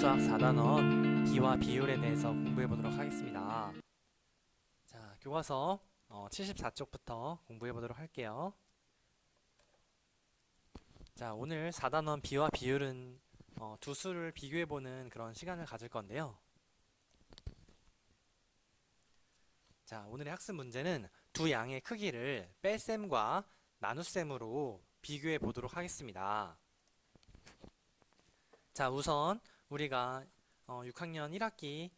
수학 4단원 비와 비율에 대해서 공부해 보도록 하겠습니다. 자, 교과서 74쪽부터 공부해 보도록 할게요. 자, 오늘 4단원 비와 비율은 두 수를 비교해 보는 그런 시간을 가질 건데요. 자, 오늘의 학습 문제는 두 양의 크기를 뺄셈과 나눗셈으로 비교해 보도록 하겠습니다. 자, 우선 우리가 6학년 1학기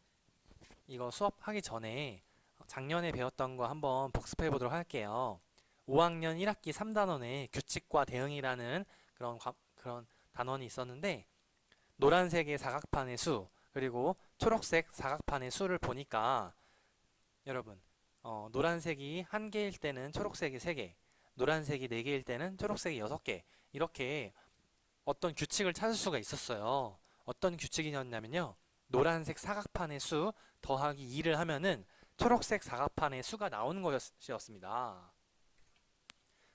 이거 수업하기 전에 작년에 배웠던 거 한번 복습해 보도록 할게요. 5학년 1학기 3단원에 규칙과 대응이라는 그런 단원이 있었는데, 노란색의 사각판의 수 그리고 초록색 사각판의 수를 보니까 여러분 노란색이 1개일 때는 초록색이 3개, 노란색이 4개일 때는 초록색이 6개, 이렇게 어떤 규칙을 찾을 수가 있었어요. 어떤 규칙이었냐면요, 노란색 사각판의 수 더하기 2를 하면은 초록색 사각판의 수가 나오는 것이었습니다.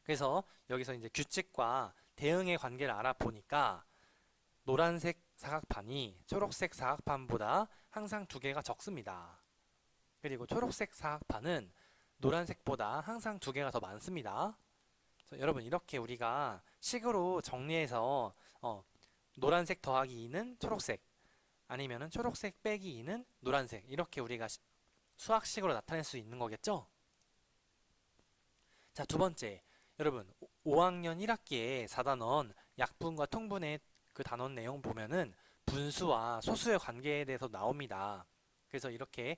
그래서 여기서 이제 규칙과 대응의 관계를 알아보니까 노란색 사각판이 초록색 사각판보다 항상 2개가 적습니다. 그리고 초록색 사각판은 노란색보다 항상 2개가 더 많습니다. 여러분, 이렇게 우리가 식으로 정리해서 노란색 더하기 2는 초록색, 아니면은 초록색 빼기 2는 노란색, 이렇게 우리가 수학식으로 나타낼 수 있는 거겠죠? 자, 두 번째, 여러분 5학년 1학기에 4단원 약분과 통분의 그 단원 내용 보면은 분수와 소수의 관계에 대해서 나옵니다. 그래서 이렇게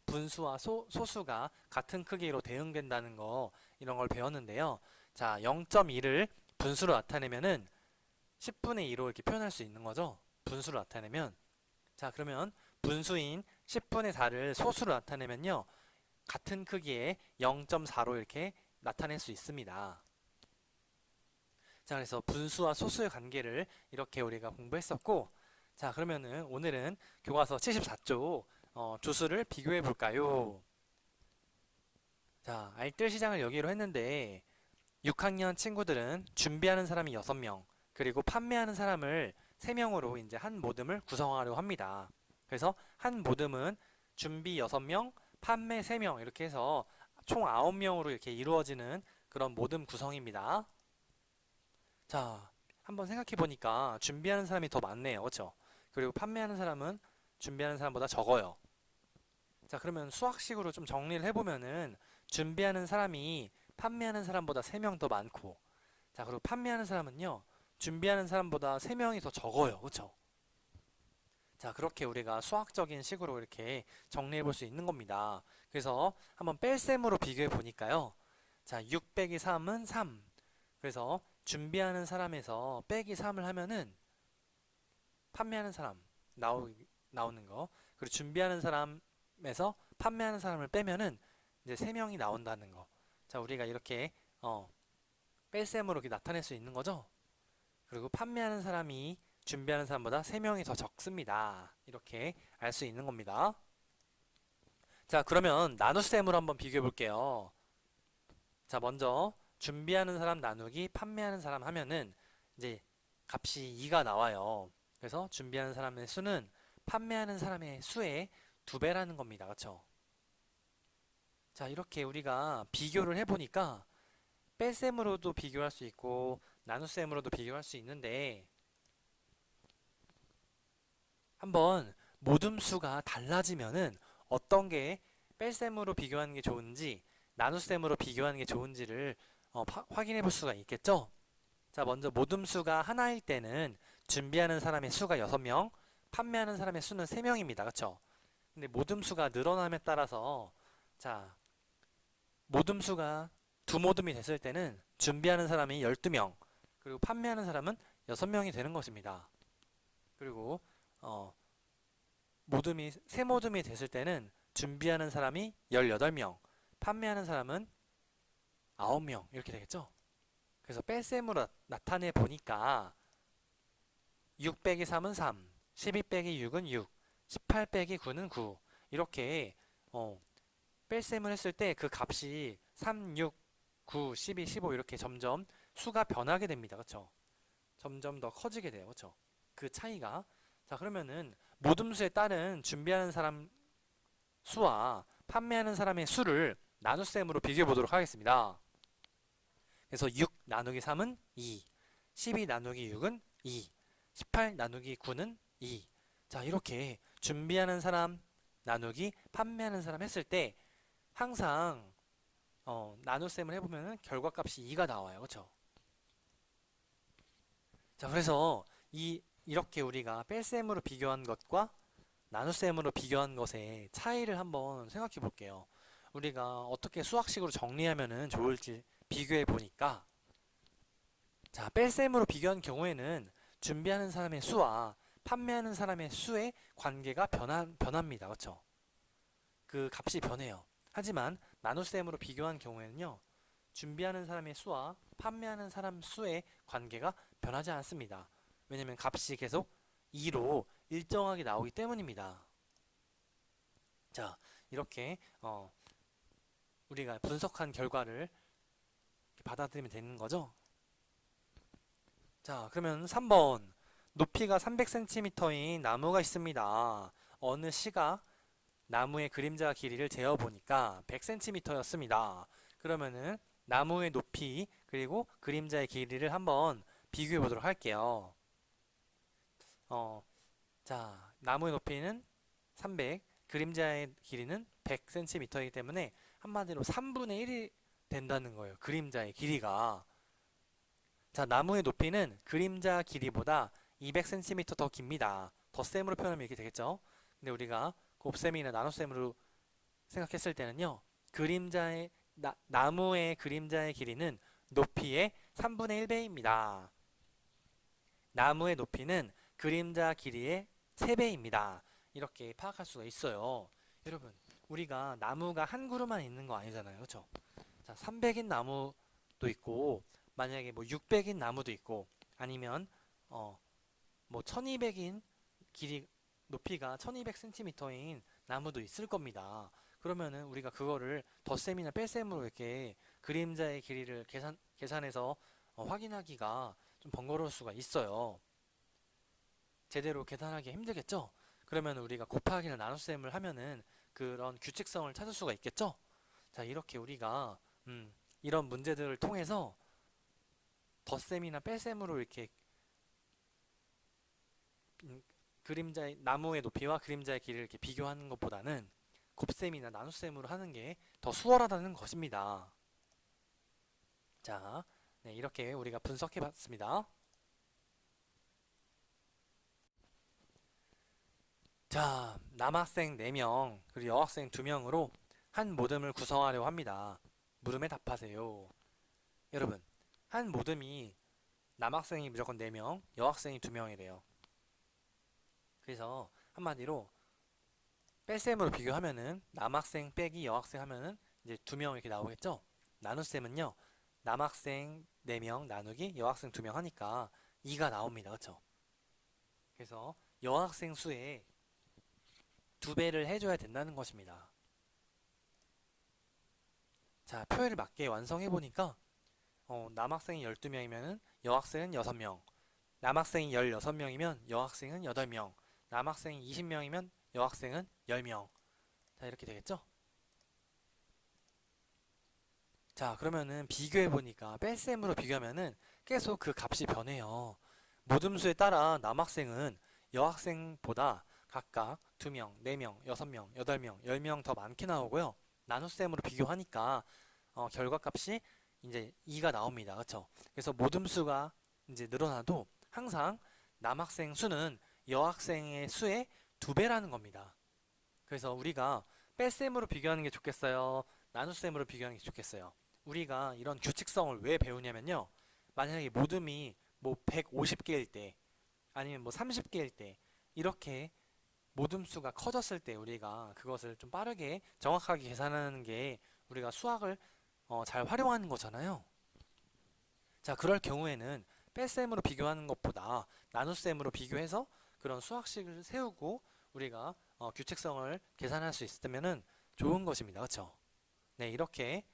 분수와 소수가 같은 크기로 대응된다는 거, 이런 걸 배웠는데요. 자, 0.2를 분수로 나타내면은 10분의 2로 이렇게 표현할 수 있는 거죠. 분수로 나타내면. 자, 그러면 분수인 10분의 4를 소수로 나타내면요, 같은 크기의 0.4로 이렇게 나타낼 수 있습니다. 자, 그래서 분수와 소수의 관계를 이렇게 우리가 공부했었고, 자, 그러면은 오늘은 교과서 74쪽 조수를 비교해 볼까요? 자, 알뜰 시장을 여기로 했는데 6학년 친구들은 준비하는 사람이 6명, 그리고 판매하는 사람을 3명으로 이제 한 모듬을 구성하려고 합니다. 그래서 한 모듬은 준비 6명, 판매 3명, 이렇게 해서 총 9명으로 이렇게 이루어지는 그런 모듬 구성입니다. 자, 한번 생각해 보니까 준비하는 사람이 더 많네요. 그렇죠? 그리고 판매하는 사람은 준비하는 사람보다 적어요. 자, 그러면 수학식으로 좀 정리를 해보면은 준비하는 사람이 판매하는 사람보다 3명 더 많고, 자, 그리고 판매하는 사람은요, 준비하는 사람보다 3명이 더 적어요. 그렇죠? 자, 그렇게 우리가 수학적인 식으로 이렇게 정리해 볼 수 있는 겁니다. 그래서 한번 뺄셈으로 비교해 보니까요. 자, 6 빼기 3은 3. 그래서 준비하는 사람에서 빼기 3을 하면은 판매하는 사람 나오는 거, 그리고 준비하는 사람에서 판매하는 사람을 빼면은 이제 3명이 나온다는 거. 자, 우리가 이렇게 뺄셈으로 이렇게 나타낼 수 있는 거죠. 그리고 판매하는 사람이 준비하는 사람보다 3명이 더 적습니다. 이렇게 알 수 있는 겁니다. 자, 그러면 나눗셈으로 한번 비교해 볼게요. 자, 먼저 준비하는 사람 나누기 판매하는 사람 하면은 이제 값이 2가 나와요. 그래서 준비하는 사람의 수는 판매하는 사람의 수의 2배라는 겁니다. 그렇죠? 자, 이렇게 우리가 비교를 해보니까 뺄셈으로도 비교할 수 있고 나눗셈으로도 비교할 수 있는데, 한번 모듬수가 달라지면은 어떤 게 뺄셈으로 비교하는 게 좋은지 나눗셈으로 비교하는 게 좋은지를 확인해 볼 수가 있겠죠? 자, 먼저 모듬수가 하나일 때는 준비하는 사람의 수가 6명, 판매하는 사람의 수는 3명입니다. 그렇죠? 근데 모듬수가 늘어남에 따라서, 자, 모듬수가 두 모듬이 됐을 때는 준비하는 사람이 12명, 그리고 판매하는 사람은 6명이 되는 것입니다. 그리고 세 모듬이 됐을 때는 준비하는 사람이 18명, 판매하는 사람은 9명, 이렇게 되겠죠? 그래서 뺄셈으로 나타내 보니까 6 빼기 3은 3, 12 빼기 6은 6, 18 빼기 9는 9, 이렇게 뺄셈을 했을 때 그 값이 3, 6, 9, 12, 15 이렇게 점점 수가 변하게 됩니다. 그렇죠? 점점 더 커지게 돼요. 그렇죠? 그 차이가. 자, 그러면은 모둠수에 따른 준비하는 사람 수와 판매하는 사람의 수를 나눗셈으로 비교해 보도록 하겠습니다. 그래서 6 나누기 3은 2, 12 나누기 6은 2, 18 나누기 9는 2. 자, 이렇게 준비하는 사람 나누기 판매하는 사람 했을 때 항상 나눗셈을 해보면 결과값이 2가 나와요. 그렇죠? 자, 그래서 이렇게 우리가 뺄셈으로 비교한 것과 나눗셈으로 비교한 것의 차이를 한번 생각해 볼게요. 우리가 어떻게 수학식으로 정리하면 좋을지 비교해 보니까, 자, 뺄셈으로 비교한 경우에는 준비하는 사람의 수와 판매하는 사람의 수의 관계가 변합니다. 그렇죠? 그 값이 변해요. 하지만 나눗셈으로 비교한 경우에는요, 준비하는 사람의 수와 판매하는 사람 수의 관계가 변하지 않습니다. 왜냐면 값이 계속 2로 일정하게 나오기 때문입니다. 자, 이렇게 우리가 분석한 결과를 받아들이면 되는 거죠. 자, 그러면 3번 높이가 300cm인 나무가 있습니다. 어느 시가 나무의 그림자 길이를 재어보니까 100cm였습니다. 그러면은 나무의 높이 그리고 그림자의 길이를 한번 비교해 보도록 할게요. 자, 나무의 높이는 300, 그림자의 길이는 100cm이기 때문에 한마디로 3분의 1이 된다는 거예요. 그림자의 길이가. 자, 나무의 높이는 그림자 길이보다 200cm 더 깁니다. 덧셈으로 표현하면 이렇게 되겠죠. 근데 우리가 곱셈이나 나눗셈으로 생각했을 때는요, 나무의 그림자의 길이는 높이의 3분의 1배입니다. 나무의 높이는 그림자 길이의 3배입니다. 이렇게 파악할 수가 있어요. 여러분, 우리가 나무가 한 그루만 있는 거 아니잖아요. 그렇죠? 자, 300인 나무도 있고, 만약에 뭐 600인 나무도 있고, 아니면 뭐 1200인 높이가 1200cm인 나무도 있을 겁니다. 그러면은 우리가 그거를 덧셈이나 뺄셈으로 이렇게 그림자의 길이를 계산해서 확인하기가 좀 번거로울 수가 있어요. 제대로 계산하기 힘들겠죠? 그러면 우리가 곱하기나 나눗셈을 하면은 그런 규칙성을 찾을 수가 있겠죠? 자, 이렇게 우리가 이런 문제들을 통해서 덧셈이나 뺄셈으로 이렇게 나무의 높이와 그림자의 길이를 이렇게 비교하는 것보다는 곱셈이나 나눗셈으로 하는 게 더 수월하다는 것입니다. 자, 네, 이렇게 우리가 분석해 봤습니다. 자, 남학생 4명, 그리고 여학생 2명으로 한 모듬을 구성하려고 합니다. 물음에 답하세요. 여러분, 한 모듬이 남학생이 무조건 4명, 여학생이 2명이래요. 그래서 한마디로 뺄셈으로 비교하면은 남학생 빼기 여학생 하면은 이제 2명 이렇게 나오겠죠? 나눗셈은요, 남학생 4명 나누기 여학생 2명 하니까 2가 나옵니다. 그렇죠? 그래서 여학생 수의 2배를 해줘야 된다는 것입니다. 자, 표현을 맞게 완성해보니까 남학생이 12명이면 여학생은 6명, 남학생이 16명이면 여학생은 8명, 남학생이 20명이면 여학생은 10명. 자, 이렇게 되겠죠? 자, 그러면은 비교해보니까 뺄셈으로 비교하면은 계속 그 값이 변해요. 모듬수에 따라 남학생은 여학생보다 각각 2명, 4명, 6명, 8명, 10명 더 많게 나오고요. 나눗셈으로 비교하니까 결과값이 이제 2가 나옵니다. 그렇죠? 그래서 모듬수가 이제 늘어나도 항상 남학생 수는 여학생의 수의 2배라는 겁니다. 그래서 우리가 뺄셈으로 비교하는 게 좋겠어요? 나눗셈으로 비교하는 게 좋겠어요? 우리가 이런 규칙성을 왜 배우냐면요. 만약에 모듬이 뭐 150개일 때 아니면 뭐 30개일 때 이렇게 모듬수가 커졌을 때 우리가 그것을 좀 빠르게 정확하게 계산하는 게 우리가 수학을 잘 활용하는 거잖아요. 자, 그럴 경우에는 뺄셈으로 비교하는 것보다 나눗셈으로 비교해서 그런 수학식을 세우고 우리가 규칙성을 계산할 수 있으면 좋은 것입니다. 그렇죠? 네, 이렇게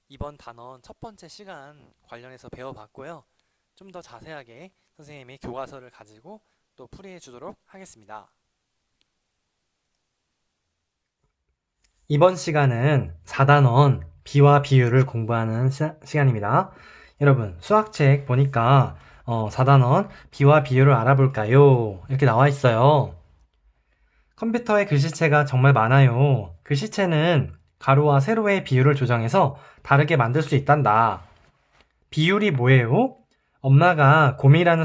이번 단원 첫 번째 시간 관련해서 배워봤고요. 좀 더 자세하게 선생님이 교과서를 가지고 또 풀이해 주도록 하겠습니다. 이번 시간은 4단원 비와 비유를 공부하는 시간입니다. 여러분, 수학책 보니까 4단원 비와 비유를 알아볼까요? 이렇게 나와 있어요. 컴퓨터에 글씨체가 정말 많아요. 글씨체는 가로와 세로의 비율을 조정해서 다르게 만들 수 있단다. 비율이 뭐예요? 엄마가 곰이라는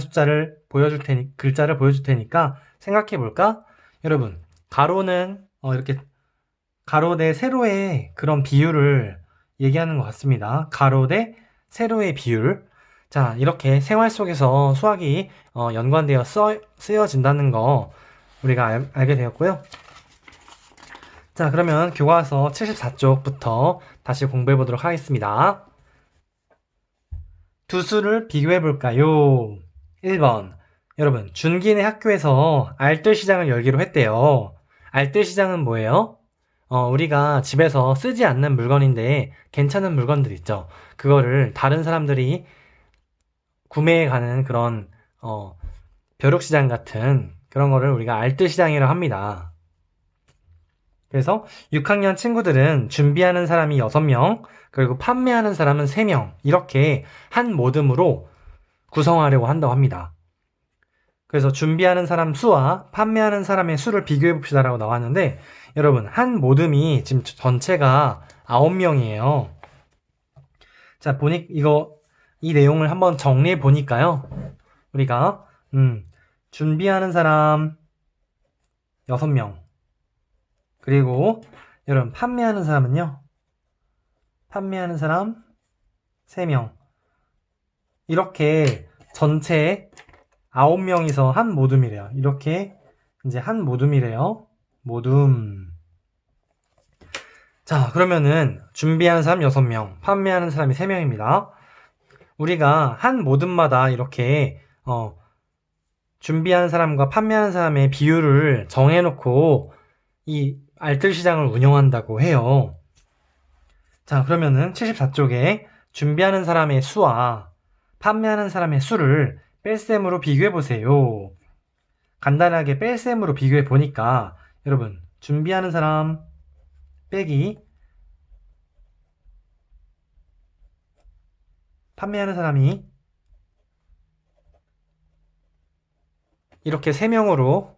글자를 보여줄 테니까 생각해 볼까? 여러분, 가로는 이렇게 가로 대 세로의 그런 비율을 얘기하는 것 같습니다. 가로 대 세로의 비율. 자, 이렇게 생활 속에서 수학이 연관되어 쓰여진다는 거 우리가 알게 되었고요. 자, 그러면 교과서 74쪽부터 다시 공부해 보도록 하겠습니다. 두 수를 비교해 볼까요? 1번. 여러분, 준기네 학교에서 알뜰시장을 열기로 했대요. 알뜰시장은 뭐예요? 우리가 집에서 쓰지 않는 물건인데 괜찮은 물건들 있죠. 그거를 다른 사람들이 구매해 가는 그런 벼룩시장 같은 그런 거를 우리가 알뜰시장이라고 합니다. 그래서 6학년 친구들은 준비하는 사람이 6명, 그리고 판매하는 사람은 3명, 이렇게 한 모듬으로 구성하려고 한다고 합니다. 그래서 준비하는 사람 수와 판매하는 사람의 수를 비교해 봅시다라고 나왔는데, 여러분, 한 모듬이 지금 전체가 9명이에요. 자, 이 내용을 한번 정리해 보니까요. 우리가, 준비하는 사람 6명. 그리고, 여러분, 판매하는 사람은요. 판매하는 사람 3명. 이렇게 전체 9명이서 한 모듬이래요. 이렇게 이제 한 모듬이래요. 모둠. 자, 그러면은 준비하는 사람 6명, 판매하는 사람이 3명입니다. 우리가 한 모둠마다 이렇게 준비하는 사람과 판매하는 사람의 비율을 정해놓고 이 알뜰시장을 운영한다고 해요. 자, 그러면은 74쪽에 준비하는 사람의 수와 판매하는 사람의 수를 뺄셈으로 비교해보세요. 간단하게 뺄셈으로 비교해보니까 여러분, 준비하는 사람 빼기 판매하는 사람이 이렇게 3명으로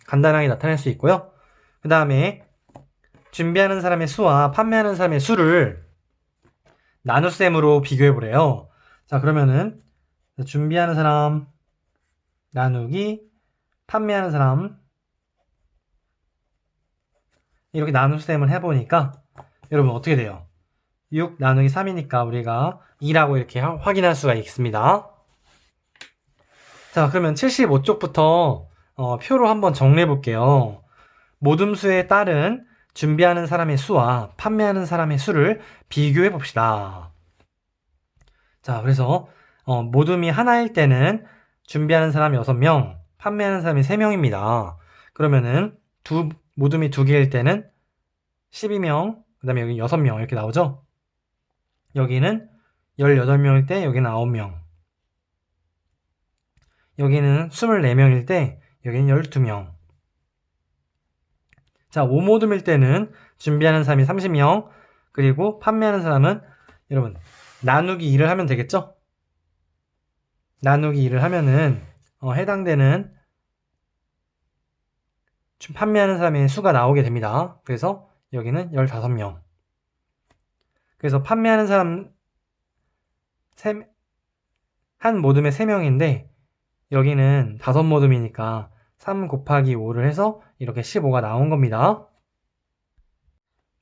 간단하게 나타낼 수 있고요. 그 다음에 준비하는 사람의 수와 판매하는 사람의 수를 나눗셈으로 비교해보래요. 자, 그러면은 준비하는 사람 나누기 판매하는 사람 이렇게 나눗셈을 해보니까 여러분 어떻게 돼요? 6 나누기 3이니까 우리가 2라고 이렇게 확인할 수가 있습니다. 자, 그러면 75쪽부터 표로 한번 정리해 볼게요. 모둠수에 따른 준비하는 사람의 수와 판매하는 사람의 수를 비교해 봅시다. 자, 그래서 모둠이 하나일 때는 준비하는 사람이 6명, 판매하는 사람이 3명입니다. 그러면은 모둠이 2개일 때는 12명, 그 다음에 여기 6명 이렇게 나오죠? 여기는 18명일 때 여기는 9명, 여기는 24명일 때 여기는 12명. 자, 5모둠일 때는 준비하는 사람이 30명, 그리고 판매하는 사람은 여러분 나누기 2를 하면 되겠죠? 나누기 2를 하면은 해당되는 판매하는 사람의 수가 나오게 됩니다. 그래서 여기는 15명. 그래서 판매하는 사람 한 모둠에 3명인데 여기는 5모둠이니까 3 곱하기 5를 해서 이렇게 15가 나온 겁니다.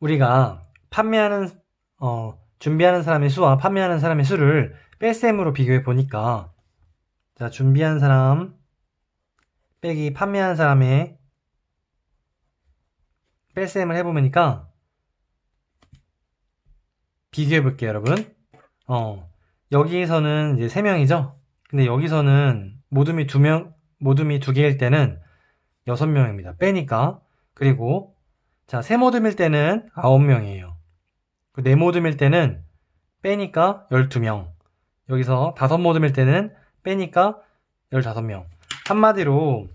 우리가 준비하는 사람의 수와 판매하는 사람의 수를 뺄셈으로 비교해 보니까 자, 준비하는 사람 빼기 판매하는 사람의 뺄셈을 해보니까 비교해 볼게요, 여러분. 여기에서는 이제 3명이죠? 근데 여기서는 모둠이 2개일 때는 6명입니다. 빼니까. 그리고, 자, 3모둠일 때는 9명이에요. 4모둠일 때는 빼니까 12명. 여기서 5모둠일 때는 빼니까 15명. 한마디로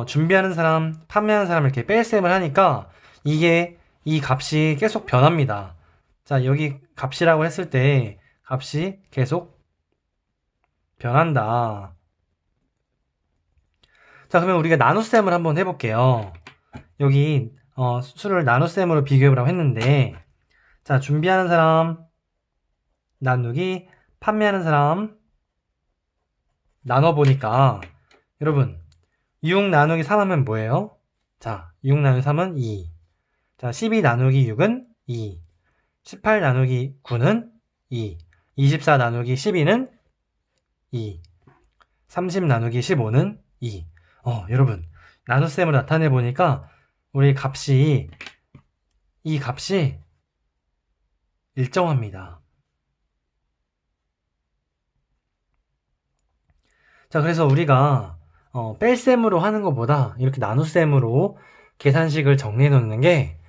준비하는 사람, 판매하는 사람 이렇게 뺄셈을 하니까 이게 이 값이 계속 변합니다. 자, 여기 값이라고 했을 때 값이 계속 변한다. 자, 그러면 우리가 나눗셈을 한번 해볼게요. 여기 수를 나눗셈으로 비교해보라고 했는데, 자, 준비하는 사람 나누기 판매하는 사람 나눠보니까 여러분 6 나누기 3 하면 뭐예요? 자, 6 나누기 3은 2. 자, 12 나누기 6은 2. 18 나누기 9는 2. 24 나누기 12는 2. 30 나누기 15는 2. 여러분, 나눗셈으로 나타내 보니까 우리 이 값이 일정합니다. 자, 그래서 우리가 뺄셈으로 하는 것보다 이렇게 나눗셈으로 계산식을 정리해 놓는 게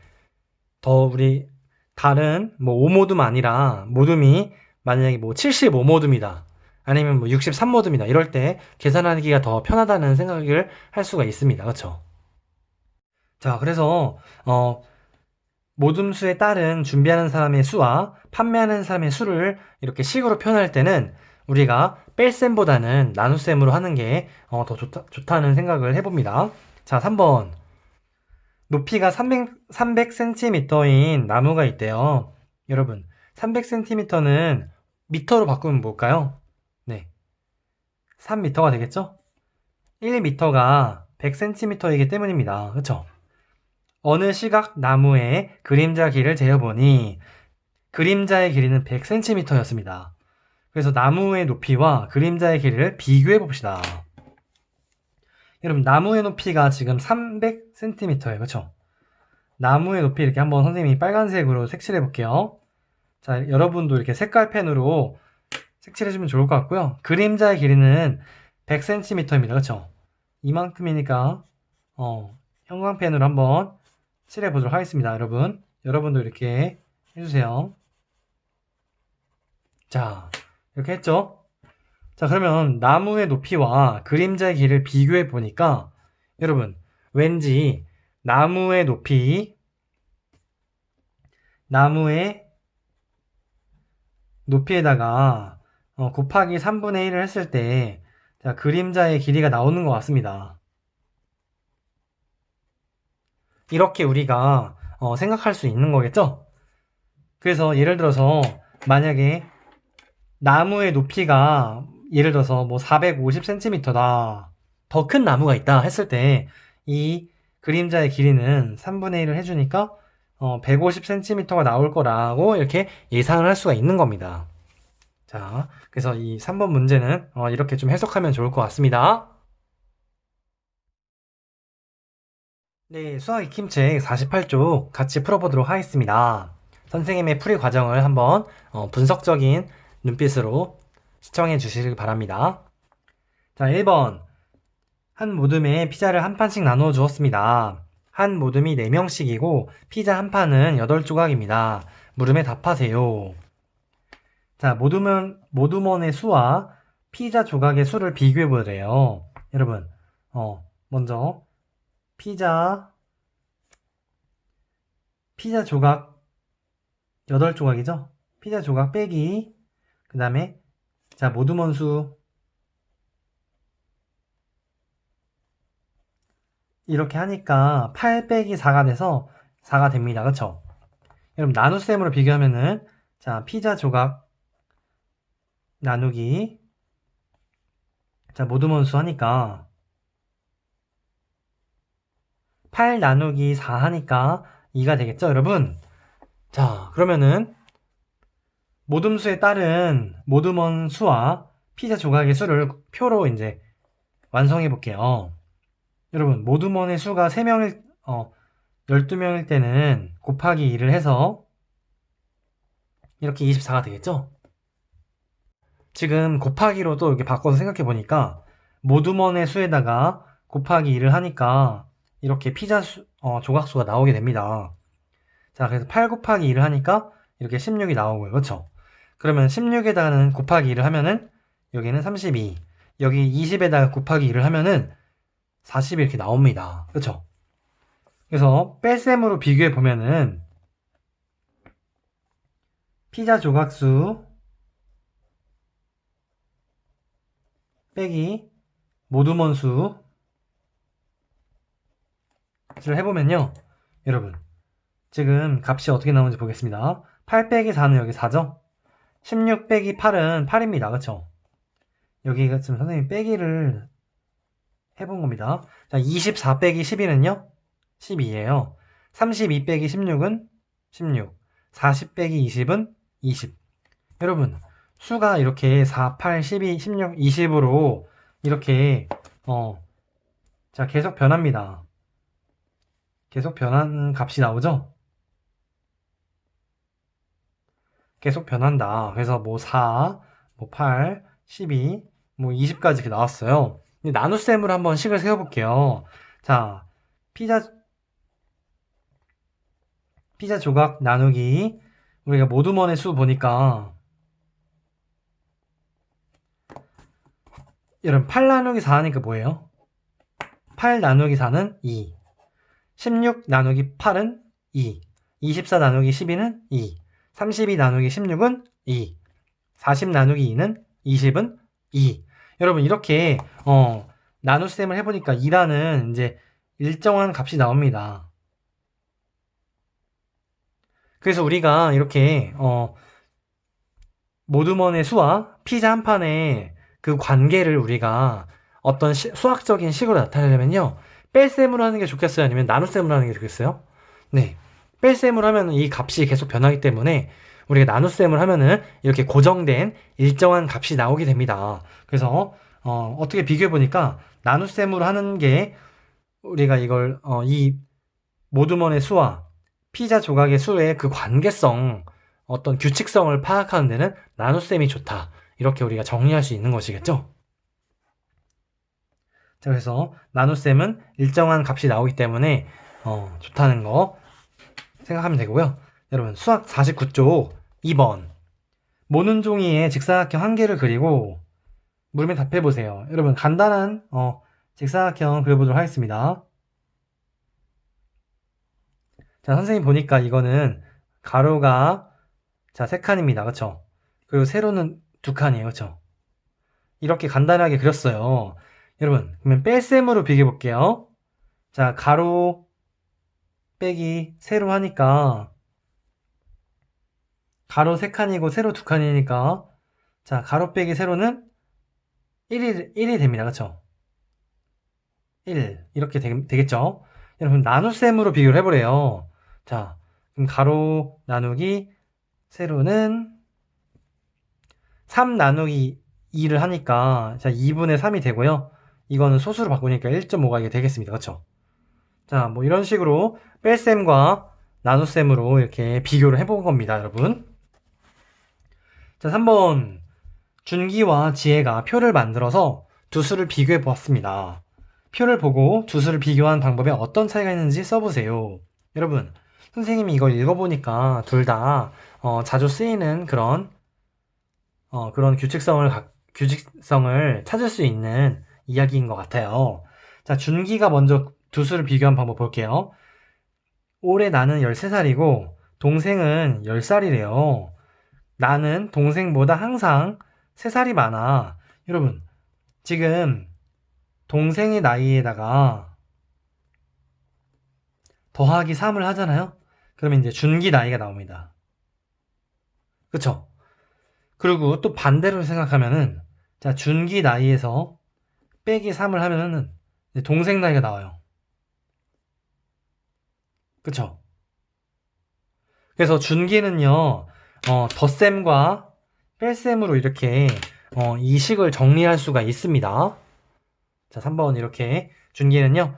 더 우리 다른 뭐 5모듬 아니라 모듬이 만약에 뭐 75모듬이다. 아니면 뭐 63모듬이다. 이럴 때 계산하기가 더 편하다는 생각을 할 수가 있습니다. 그렇죠? 자, 그래서 모듬수에 따른 준비하는 사람의 수와 판매하는 사람의 수를 이렇게 식으로 표현할 때는 우리가 뺄셈보다는 나눗셈으로 하는 게 더 좋다는 생각을 해봅니다. 자, 3번. 높이가 300cm인 나무가 있대요. 여러분, 300cm는 미터로 바꾸면 뭘까요? 네, 3m가 되겠죠? 1m가 100cm이기 때문입니다. 그렇죠? 어느 시각 나무의 그림자 길이를 재어보니 그림자의 길이는 100cm였습니다. 그래서 나무의 높이와 그림자의 길이를 비교해 봅시다. 여러분, 나무의 높이가 지금 300cm예요. 그렇죠? 나무의 높이 이렇게 한번 선생님이 빨간색으로 색칠해 볼게요. 자, 여러분도 이렇게 색깔펜으로 색칠해 주면 좋을 것 같고요. 그림자의 길이는 100cm입니다. 그렇죠? 이만큼이니까 형광펜으로 한번 칠해 보도록 하겠습니다. 여러분도 이렇게 해주세요. 자, 이렇게 했죠? 자, 그러면 나무의 높이와 그림자의 길이를 비교해 보니까 여러분, 왠지 나무의 높이에다가 곱하기 3분의 1을 했을 때 자, 그림자의 길이가 나오는 것 같습니다. 이렇게 우리가 생각할 수 있는 거겠죠? 그래서 예를 들어서 만약에 나무의 높이가 예를 들어서 뭐 450cm다. 더 큰 나무가 있다 했을 때 이 그림자의 길이는 3분의 1을 해주니까 150cm가 나올 거라고 이렇게 예상을 할 수가 있는 겁니다. 자, 그래서 이 3번 문제는 이렇게 좀 해석하면 좋을 것 같습니다. 네, 수학 익힘책 48쪽 같이 풀어보도록 하겠습니다. 선생님의 풀이 과정을 한번 분석적인 눈빛으로 시청해 주시길 바랍니다. 자, 1번. 한 모듬에 피자를 한 판씩 나누어 주었습니다. 한 모듬이 4명씩이고 피자 한 판은 8조각입니다. 물음에 답하세요. 자, 모둠원의 수와 피자 조각의 수를 비교해 보래요. 여러분, 먼저 피자 조각 8조각이죠? 피자 조각 빼기 그 다음에 자, 모둠원 수 이렇게 하니까 8 빼기 4가 돼서 4가 됩니다. 그쵸? 여러분, 나눗셈으로 비교하면은 자, 피자 조각 나누기 자, 모둠원 수 하니까 8 나누기 4 하니까 2가 되겠죠, 여러분? 자, 그러면은 모둠수에 따른 모둠원 수와 피자 조각의 수를 표로 이제 완성해 볼게요. 여러분, 모둠원의 수가 12명일 때는 곱하기 2를 해서 이렇게 24가 되겠죠? 지금 곱하기로 또 이렇게 바꿔서 생각해 보니까 모둠원의 수에다가 곱하기 2를 하니까 이렇게 피자 조각수가 나오게 됩니다. 자, 그래서 8 곱하기 2를 하니까 이렇게 16이 나오고요. 그렇죠? 그러면 16에다가는 곱하기 2를 하면은 여기는 32, 여기 20에다가 곱하기 2를 하면은 40이 이렇게 나옵니다. 그쵸? 그래서 뺄셈으로 비교해 보면은 피자 조각수 빼기 모둠원수를 해보면요. 여러분, 지금 값이 어떻게 나오는지 보겠습니다. 8 빼기 4는 여기 4죠? 16 빼기 8은 8입니다. 그쵸? 여기가 지금 선생님이 빼기를 해본 겁니다. 자, 24 빼기 12는요? 12예요. 32 빼기 16은 16. 40 빼기 20은 20. 여러분, 수가 이렇게 4, 8, 12, 16, 20으로 이렇게 자, 계속 변합니다. 계속 변하는 값이 나오죠? 계속 변한다. 그래서 뭐 4, 뭐 8, 12, 뭐 20까지 이렇게 나왔어요. 나눗셈으로 한번 식을 세워볼게요. 자, 피자 조각 나누기, 우리가 모둠원의 수 보니까 여러분 8 나누기 4 하니까 뭐예요? 8 나누기 4는 2, 16 나누기 8은 2, 24 나누기 12는 2, 32 나누기 16은 2, 40 나누기 2는 20은 2. 여러분 이렇게 나눗셈을 해보니까 2라는 이제 일정한 값이 나옵니다. 그래서 우리가 이렇게 모둠원의 수와 피자 한 판의 그 관계를 우리가 어떤 수학적인 식으로 나타내려면요, 뺄셈으로 하는 게 좋겠어요? 아니면 나눗셈으로 하는 게 좋겠어요? 네, 뺄셈으로 하면 이 값이 계속 변하기 때문에 우리가 나눗셈을 하면은 이렇게 고정된 일정한 값이 나오게 됩니다. 그래서 어떻게 비교해 보니까 나눗셈으로 하는 게 우리가 이걸 이 모둠원의 수와 피자 조각의 수의 그 관계성, 어떤 규칙성을 파악하는 데는 나눗셈이 좋다. 이렇게 우리가 정리할 수 있는 것이겠죠? 자, 그래서 나눗셈은 일정한 값이 나오기 때문에 좋다는 거 생각하면 되고요. 여러분, 수학 49쪽 2번. 모는 종이에 직사각형 한 개를 그리고 물으면 답해보세요. 여러분, 간단한 직사각형 그려보도록 하겠습니다. 자, 선생님 보니까 이거는 가로가 자 3칸입니다. 그쵸? 그리고 세로는 2칸이에요. 그쵸? 이렇게 간단하게 그렸어요. 여러분, 그러면 뺄셈으로 비교해 볼게요. 자, 가로 빼기 세로 하니까 가로 3칸이고 세로 2칸이니까 자, 가로 빼기 세로는 1이 됩니다. 그쵸? 1 이렇게 되겠죠? 여러분, 나눗셈으로 비교를 해보래요. 자, 그럼 가로 나누기 세로는 3 나누기 2를 하니까 자 2분의 3이 되고요. 이거는 소수로 바꾸니까 1.5가 이게 되겠습니다. 그쵸? 자, 뭐 이런 식으로 뺄셈과 나눗셈으로 이렇게 비교를 해본 겁니다. 여러분. 자, 3번. 준기와 지혜가 표를 만들어서 두 수를 비교해 보았습니다. 표를 보고 두 수를 비교한 방법에 어떤 차이가 있는지 써보세요. 여러분, 선생님이 이걸 읽어보니까 둘 다 자주 쓰이는 그런 규칙성을 찾을 수 있는 이야기인 것 같아요. 자, 준기가 먼저 두 수를 비교한 방법 볼게요. 올해 나는 13살이고 동생은 10살이래요. 나는 동생보다 항상 3살이 많아. 여러분, 지금 동생의 나이에다가 더하기 3을 하잖아요? 그러면 이제 준기 나이가 나옵니다. 그쵸? 그리고 또 반대로 생각하면은, 자, 준기 나이에서 빼기 3을 하면은 동생 나이가 나와요. 그쵸? 그래서 준기는요, 덧셈과 뺄셈으로 이렇게 이 식을 정리할 수가 있습니다. 자, 3번 이렇게 준기는요,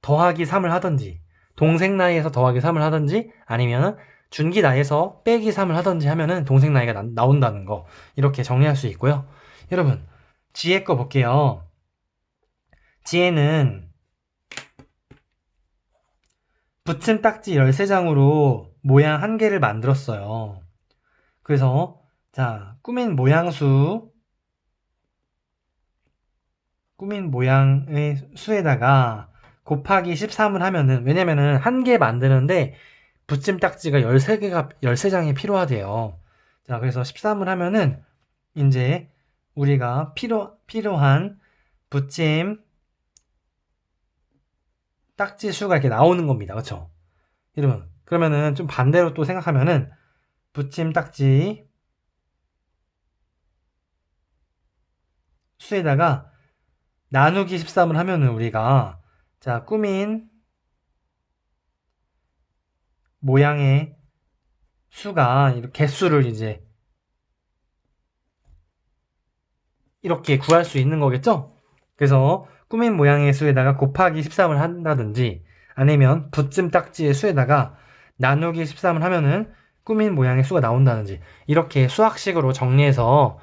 더하기 3을 하든지 동생 나이에서 더하기 3을 하든지 아니면 준기 나이에서 빼기 3을 하든지 하면은 동생 나이가 나온다는 거 이렇게 정리할 수 있고요. 여러분, 지혜 거 볼게요. 지혜는 붙임 딱지 13장으로 모양 1개를 만들었어요. 그래서 자, 꾸민 모양수 꾸민 모양의 수에다가 곱하기 13을 하면은, 왜냐면은 한 개 만드는데 붙임딱지가 13장이 필요하대요. 자, 그래서 13을 하면은 이제 우리가 필요한 붙임 딱지 수가 이렇게 나오는 겁니다. 그쵸? 여러분, 그러면은 좀 반대로 또 생각하면은 붙임 딱지 수에다가 나누기 13을 하면은 우리가 자, 꾸민 모양의 수가 개수를 이제 이렇게 구할 수 있는 거겠죠? 그래서 꾸민 모양의 수에다가 곱하기 13을 한다든지 아니면 붙임 딱지의 수에다가 나누기 13을 하면은 꾸민 모양의 수가 나온다든지 이렇게 수학식으로 정리해서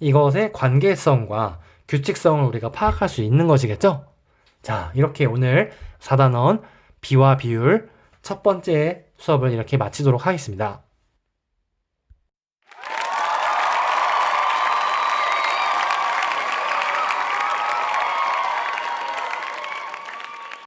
이것의 관계성과 규칙성을 우리가 파악할 수 있는 것이겠죠? 자, 이렇게 오늘 4단원 비와 비율 첫 번째 수업을 이렇게 마치도록 하겠습니다.